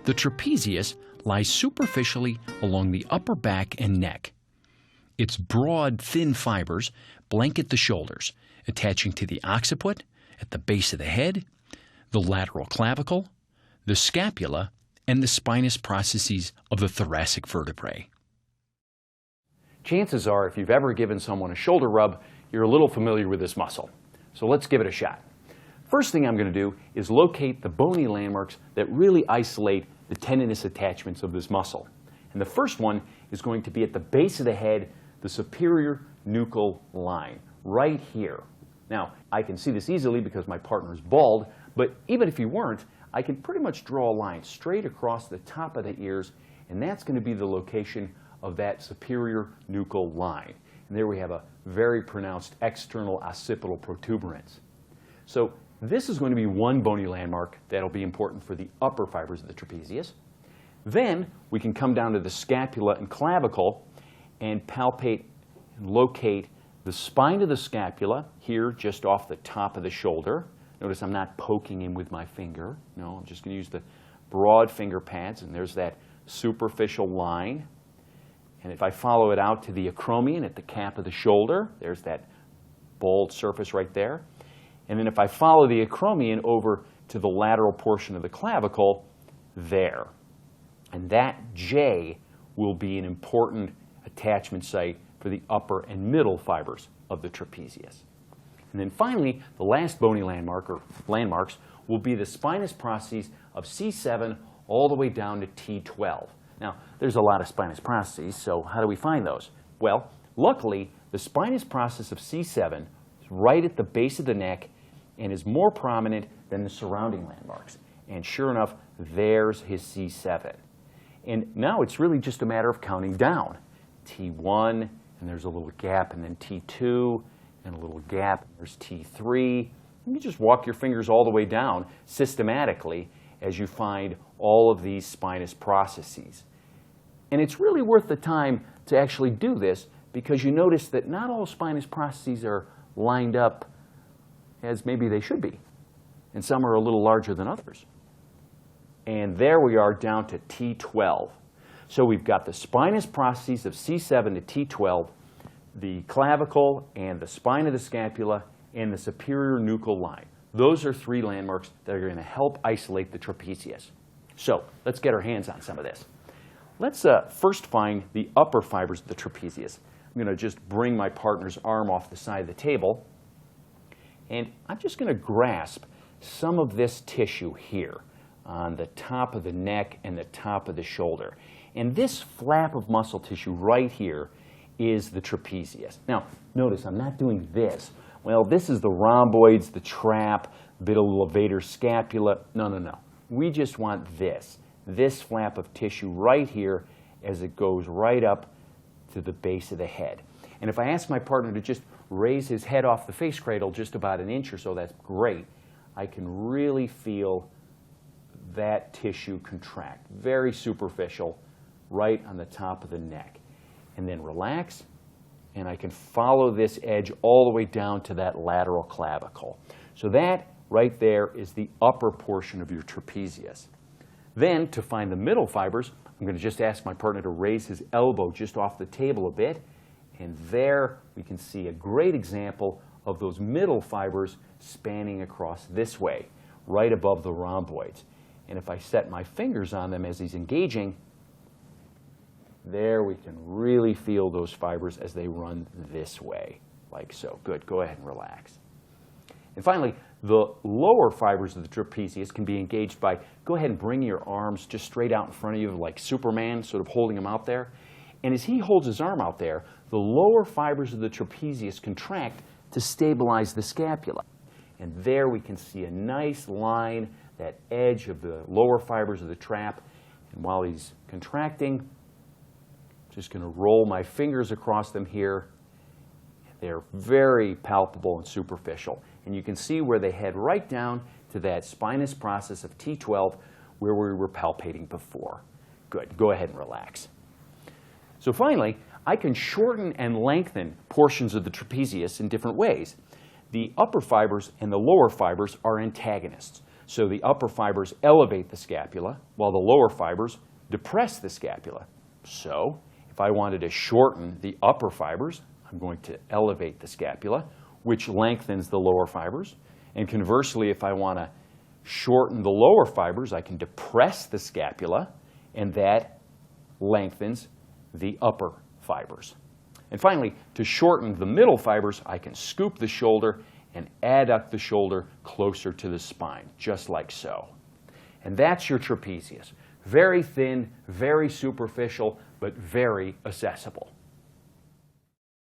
The trapezius lies superficially along the upper back and neck. Its broad, thin fibers blanket the shoulders, attaching to the occiput at the base of the head, the lateral clavicle, the scapula, and the spinous processes of the thoracic vertebrae. Chances are, if you've ever given someone a shoulder rub, you're a little familiar with this muscle. So let's give it a shot. First thing I'm going to do is locate the bony landmarks that really isolate the tendinous attachments of this muscle. And the first one is going to be at the base of the head, the superior nuchal line, right here. Now, I can see this easily because my partner is bald, but even if he weren't, I can pretty much draw a line straight across the top of the ears, and that's going to be the location of that superior nuchal line. And there we have a very pronounced external occipital protuberance. So this is going to be one bony landmark that'll be important for the upper fibers of the trapezius. Then we can come down to the scapula and clavicle and palpate and locate the spine of the scapula here just off the top of the shoulder. Notice I'm not poking him with my finger. No, I'm just going to use the broad finger pads, and there's that superficial line. And if I follow it out to the acromion at the cap of the shoulder, there's that bald surface right there. And then if I follow the acromion over to the lateral portion of the clavicle, there. And that J will be an important attachment site for the upper and middle fibers of the trapezius. And then finally, the last bony landmark, or landmarks, will be the spinous processes of C7 all the way down to T12. Now, there's a lot of spinous processes, so how do we find those? Well, luckily, the spinous process of C7 is right at the base of the neck and is more prominent than the surrounding landmarks. And sure enough, there's his C7. And now it's really just a matter of counting down. T1, and there's a little gap, and then T2, and a little gap, and there's T3. You just walk your fingers all the way down systematically as you find all of these spinous processes. And it's really worth the time to actually do this because you notice that not all spinous processes are lined up as maybe they should be. And some are a little larger than others. And there we are down to T12. So we've got the spinous processes of C7 to T12, the clavicle and the spine of the scapula, and the superior nuchal line. Those are three landmarks that are going to help isolate the trapezius. So let's get our hands on some of this. Let's first find the upper fibers of the trapezius. I'm going to just bring my partner's arm off the side of the table, and I'm just going to grasp some of this tissue here on the top of the neck and the top of the shoulder. And this flap of muscle tissue right here is the trapezius. Now, notice I'm not doing this. Well, this is the rhomboids, the trap, a bit of levator scapula. No, no, no. We just want this flap of tissue right here as it goes right up to the base of the head. And if I ask my partner to just raise his head off the face cradle just about an inch or so, that's great. I can really feel that tissue contract, very superficial, right on the top of the neck. And then relax, and I can follow this edge all the way down to that lateral clavicle. So that right there is the upper portion of your trapezius. Then, to find the middle fibers, I'm going to just ask my partner to raise his elbow just off the table a bit, and there we can see a great example of those middle fibers spanning across this way, right above the rhomboids. And if I set my fingers on them as he's engaging, there we can really feel those fibers as they run this way, like so. Good, go ahead and relax. And finally, the lower fibers of the trapezius can be engaged by, go ahead and bring your arms just straight out in front of you like Superman, sort of holding them out there. And as he holds his arm out there, the lower fibers of the trapezius contract to stabilize the scapula. And there we can see a nice line, that edge of the lower fibers of the trap. And while he's contracting, just going to roll my fingers across them here. They're very palpable and superficial. And you can see where they head right down to that spinous process of T12 where we were palpating before. Good. Go ahead and relax. So finally, I can shorten and lengthen portions of the trapezius in different ways. The upper fibers and the lower fibers are antagonists. So the upper fibers elevate the scapula, while the lower fibers depress the scapula. So if I wanted to shorten the upper fibers, I'm going to elevate the scapula, which lengthens the lower fibers. And conversely, if I want to shorten the lower fibers, I can depress the scapula, and that lengthens the upper fibers. And finally, to shorten the middle fibers, I can scoop the shoulder and adduct the shoulder closer to the spine, just like so. And that's your trapezius. Very thin, very superficial, but very accessible.